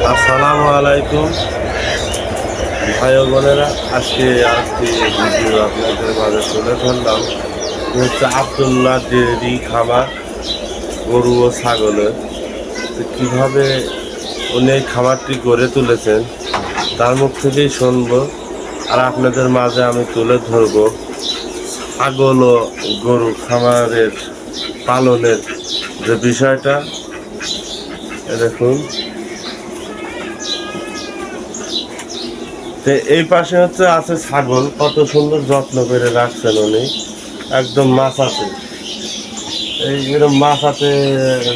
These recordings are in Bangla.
আসসালামু আলাইকুম ভাই ও বোনেরা, আজকে আজকে ভিডিও আপনাদের মাঝে তুলে ধরলাম। হচ্ছে আব্দুল্লাহ ডেয়ারি খামার গরু ও ছাগলের। তো কীভাবে উনি এই খামারটি গড়ে তুলেছেন তার মুখ থেকেই শুনবো, আর আপনাদের মাঝে আমি তুলে ধরবো ছাগল ও গরু খামারের পালনের যে বিষয়টা। দেখুন, তো এই পাশে হচ্ছে আছে ছাগল, কত সুন্দর যত্ন করে রাখছেন উনি, একদম মাছাতে। এইরকম মাছাতে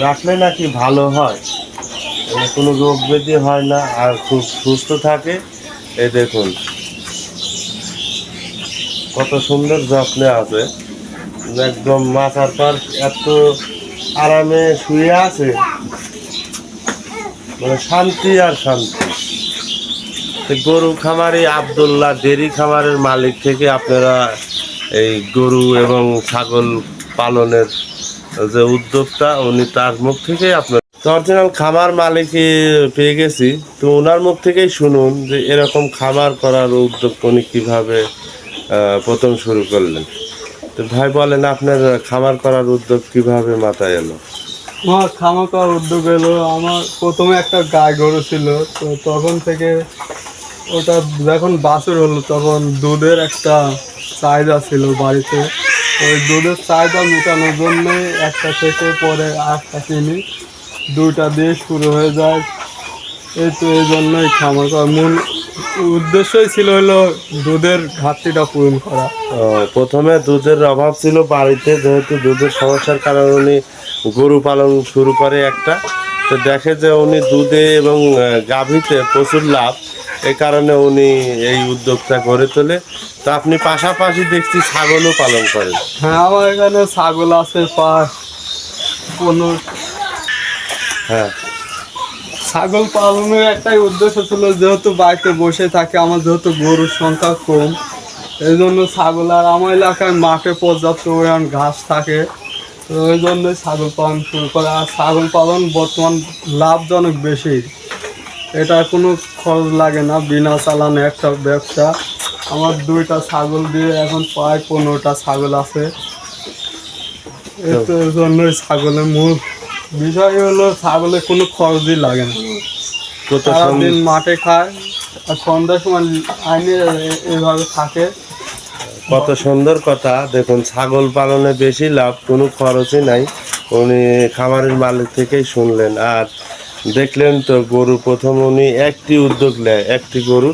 রাখলে নাকি ভালো হয়, কোনো রোগ ব্যাধি হয় না, আর খুব সুস্থ থাকে। এই দেখুন কত সুন্দর যত্নে আছে, একদম মাথার পর এত আরামে শুয়ে আছে, মানে শান্তি আর শান্তি। গরু খামারি আব্দুল্লাহ ডেয়ারি খামারের মালিক থেকে আপনারা এই গরু এবং ছাগল পালনের যে উদ্যোক্তা, উনি তার মুখ থেকে আপনার অরিজিনাল খামার মালিক পেয়ে গেছি। তো ওনার মুখ থেকেই শুনুন যে এরকম খামার করার উদ্যোগ উনি কীভাবে প্রথম শুরু করলেন। তো ভাই বলেন, আপনার খামার করার উদ্যোগ কিভাবে মাথায় এলো? আমার খামার করার উদ্যোগ এলো, আমার প্রথমে একটা গাই গরু ছিল। তো তখন থেকে ওটা যখন বাছুর হলো তখন দুধের একটা চাহিদা ছিল বাড়িতে। ওই দুধের চাহিদা মেটানোর জন্যই একটা থেকে পরে একটা কিনি, দুইটা দিয়ে শুরু হয়ে যায়। এই জন্যই খামার করার মূল উদ্দেশ্যই ছিল হলো দুধের ঘাটতিটা পূরণ করা। প্রথমে দুধের অভাব ছিল বাড়িতে, যেহেতু দুধের সমস্যার কারণে উনি গরু পালন শুরু করে একটা। তো দেখে যে উনি দুধে এবং গাভীতে প্রচুর লাভ, এই কারণে উনি এই উদ্যোগটা গড়ে তোলে। তো আপনি পাশাপাশি দেখছি ছাগলও পালন করেন। হ্যাঁ, আমার এখানে ছাগল আছে প্রায় 15। হ্যাঁ, ছাগল পালনের একটাই উদ্দেশ্য ছিল, যেহেতু বাড়িতে বসে থাকে, আমার যেহেতু গরুর সংখ্যা কম, এই জন্য ছাগল, আর আমার এলাকায় মাঠে পর্যাপ্ত পরিমাণ ঘাস থাকে, তো ওই জন্যই ছাগল পালন শুরু করে। আর ছাগল পালন বর্তমান লাভজনক বেশি, এটা কোনো খরচ লাগে না, বিনা চালানে একটা ব্যবসা। আমার 2টা ছাগল দিয়ে এখন প্রায় 15টা ছাগল আছে। এর জন্যই ছাগলের মূল বিষয় হলো ছাগলের কোনো খরচই লাগে না, সারাদিন মাঠে খায় আর সন্ধ্যার সময় আইনে এইভাবে থাকে। কত সুন্দর কথা। দেখুন, ছাগল পালনে বেশি লাভ, কোনো খরচই নাই, উনি খামারের মালিক থেকেই শুনলেন। আর দেখলেন তো গরু প্রথম উনি একটি উদ্যোগ নেয়, একটি গরু,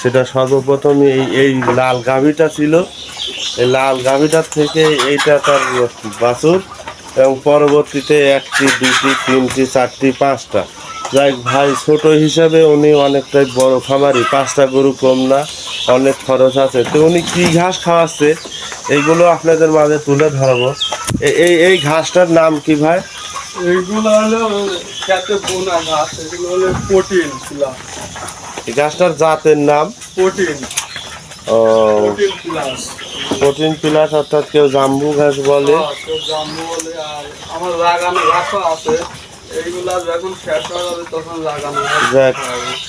সেটা সর্বপ্রথম এই লাল গাভীটা ছিল। এই লাল গাভীটার থেকে এইটা তার বাছুর, এবং পরবর্তীতে 1টি 2টি 3টি 4টি 5টা। যাই ভাই, ছোট হিসাবে উনি অনেকটাই বড় খামারি, 5টা গরু কম না, অনেক খরচ আছে। তো উনি কী ঘাস খাওয়াচ্ছে এইগুলো আপনাদের মাঝে তুলে ধরবো। এই এই ঘাসটার নাম কি ভাই? এইগুলো হলো খেতে বোনা ঘাস, এগুলো হলো প্রোটিন প্লাস। এই ঘাসটার জাতের নাম প্রোটিন ও প্রোটিন প্লাস। প্রোটিন প্লাস, অর্থাৎ কেউ জাম্বু ঘাস বলে। জাম্বু বলে। আর আমার লাগানো রাখা আছে, এইগুলা যখন শেষ হয়ে যাবে তখন লাগানো হবে। যাক,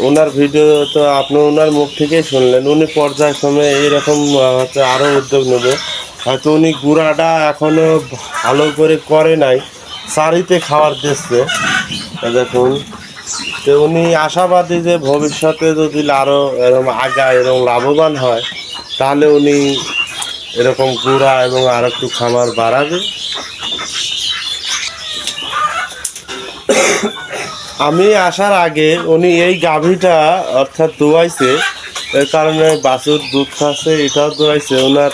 ওনার ভিডিও তো আপনি ওনার মুখ থেকেই শুনলেন। উনি পর্যায়ক্রমে এইরকম হচ্ছে আরও উদ্যোগ নেবে। হয়তো উনি গুঁড়াটা এখনও ভালো করে নাই, সারিতে খাওয়ার দিচ্ছে। দেখুন, তো উনি আশাবাদী যে ভবিষ্যতে যদি আরও এরকম এরকম লাভবান হয়, তাহলে উনি এরকম গুঁড়া এবং আর একটু খামার বাড়াবে। আমি আসার আগে উনি এই গাভীটা অর্থাৎ দোয়াইছে, এর কারণে বাছুর দুধ খাচ্ছে, এটাও দোয়াইছে। ওনার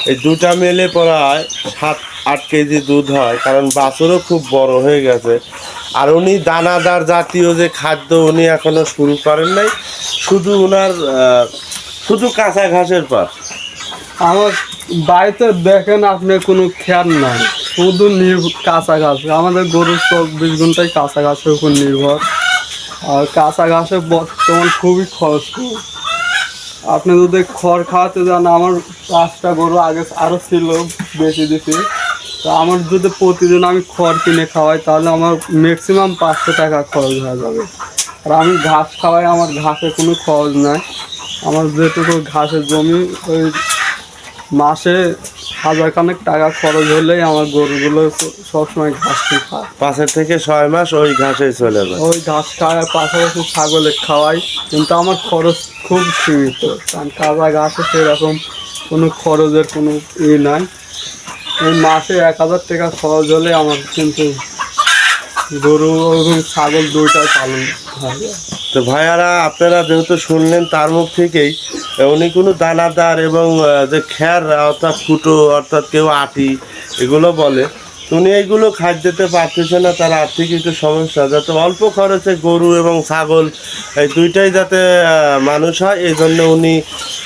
এই 2টা মিলে প্রায় 7-8 কেজি দুধ হয়, কারণ বাছুরও খুব বড় হয়ে গেছে। আর উনি দানাদার জাতীয় যে খাদ্য উনি এখনও শুরু করেন নাই, শুধু ওনার শুধু কাঁচা ঘাসের পাশ। আমার বাড়িতে দেখেন আপনি কোনো খেয়াল নাই, শুধু কাঁচা ঘাস। আমাদের গরুর 24 ঘন্টায় কাঁচা ঘাসের উপর নির্ভর। আর কাঁচা ঘাসে বর্তমান খুবই খরচ। আপনি যদি খড় খাওয়াতে যান, আমার 5টা গরু আগে আরও ছিল, বেশি দিছি। তো আমার যদি প্রতিদিন আমি খড় কিনে খাওয়াই, তাহলে আমার ম্যাক্সিমাম 500 টাকা খরচ হয়ে যাবে। আর আমি ঘাস খাওয়াই, আমার ঘাসে কোনো খরচ নাই। আমার যেটুকু ঘাসের জমি, ওই মাসে 1000 টাকা খরচ হলেই আমার গরুগুলো সবসময় ঘাস খায়। 5 থেকে 6 মাস ওই ঘাসেই চলে যায়। ওই ঘাস খাওয়ার পাশাপাশি ছাগলে খাওয়াই, কিন্তু আমার খরচ খুব সীমিত, কারণ কাঁচা ঘাসে সেরকম কোনো খরচের কোনো নাই। এই মাসে 1000 টাকা খরচ হলে আমার কিন্তু গরু এবং ছাগল দুইটাই পালন হয়। তো ভাইয়ারা, আপনারা যেহেতু শুনলেন তার মুখ থেকেই, উনি কোনো দানাদার এবং যে খ্যার অর্থাৎ ফুটো অর্থাৎ কেউ আটি এগুলো বলে, উনি এইগুলো খাদ্যতে পারতেছে না, তার আর্থিক একটু সমস্যা, যাতে অল্প খরচে গরু এবং ছাগল এই দুইটাই যাতে মানুষ হয়, এই জন্য উনি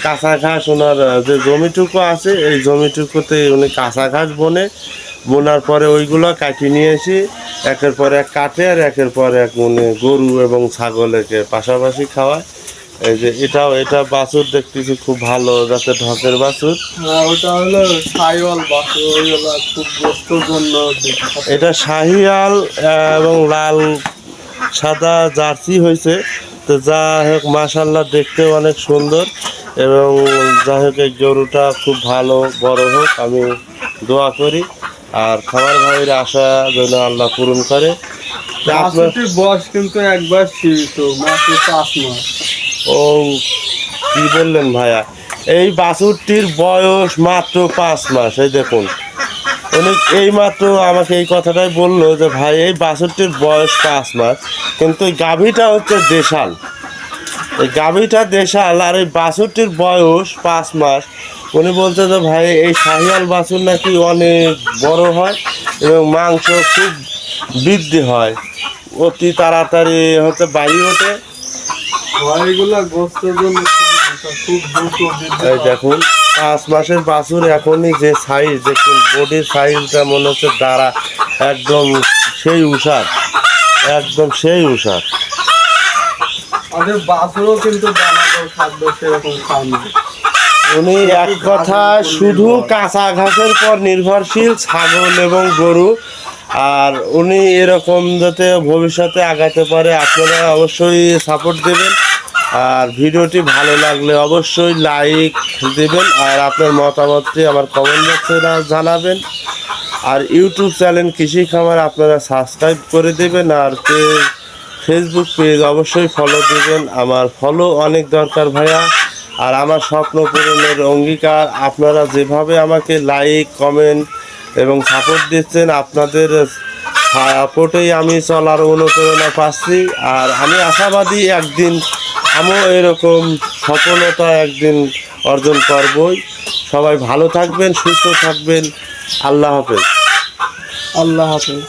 কাঁচা ঘাস, ওনার যে জমিটুকু আছে এই জমিটুকুতে উনি কাঁচা ঘাস বোনার পরে ওইগুলো কাটিয়ে নিয়ে এসে একের পর এক কাটে, আর একের পর এক উনি গরু এবং ছাগলকে পাশাপাশি খাওয়ায়। এই যে এটা বাছুর দেখতেছি খুব ভালো, যাতে ঢকের বাছুর। ওটা হলো সাইওয়াল বাছুর, ওইগুলো খুব গোস্তের জন্য বিখ্যাত। এটা শাহিয়াল এবং লাল সাদা জার্সি হয়েছে। তো যা হোক, মাশাল্লাহ দেখতে অনেক সুন্দর, এবং যাই হোক এই গরুটা খুব ভালো বড় হোক আমি দোয়া করি, আর খামার ভাইয়ের আশা যেন আল্লাহ পূরণ করে। তা আপনার বাছুরটির বয়স কিন্তু একবার সীমিত, মাত্র 5 মাস। ও কি বললেন ভাইয়া? এই বাছুরটির বয়স মাত্র 5 মাস। এই দেখুন, উনি এই মাত্র আমাকে এই কথাটাই বললো যে ভাই এই বাছুরটির বয়স 5 মাস, কিন্তু এই গাভীটা হচ্ছে দেশাল। এই গাভীটা দেশাল আর এই বাছুরটির বয়স 5 মাস। উনি বলছে যে ভাই এই শাহিয়াল বাছুর নাকি অনেক বড় হয় এবং মাংস খুব বৃদ্ধি হয়, অতি তাড়াতাড়ি হচ্ছে বাড়ি ওঠে। এইগুলা গোস্তের জন্য খুব দ্রুত বৃদ্ধি এই পায়। দেখুন 5 মাসের বাছুর, এখনই যে সাইজ দেখুন, বডির সাইজটা মনে হচ্ছে দাঁড়া, একদম সেই উষার, একদম সেই উষার। আমাদের বাছুরও কিন্তু দানাদার খাদ্য সেরকম খায় না। উনি এক কথা শুধু কাঁচা ঘাসের পর নির্ভরশীল, ছাগল এবং গরু। আর উনি এরকম যাতে ভবিষ্যতে আগাতে পারে, আপনারা অবশ্যই সাপোর্ট দেবেন। আর ভিডিওটি ভালো লাগলে অবশ্যই লাইক দেবেন, আর আপনার মতামতটি আমার কমেন্ট বক্সে জানাবেন। আর ইউটিউব চ্যানেল কৃষি খামার আপনারা সাবস্ক্রাইব করে দেবেন, আর ফেসবুক পেজ অবশ্যই ফলো দেবেন। আমার ফলো অনেক দরকার ভাইয়া, আর আমার স্বপ্ন পূরণের অঙ্গীকার। আপনারা যেভাবে আমাকে লাইক, কমেন্ট এবং সাপোর্ট দিচ্ছেন, আপনাদের সাপোর্টেই আমি চলার অনুপ্রেরণা পাচ্ছি। আর আমি আশাবাদী একদিন আমিও এরকম সফলতা একদিন অর্জন করবই। সবাই ভালো থাকবেন, সুস্থ থাকবেন। আল্লাহ হাফেজ। আল্লাহ হাফেজ।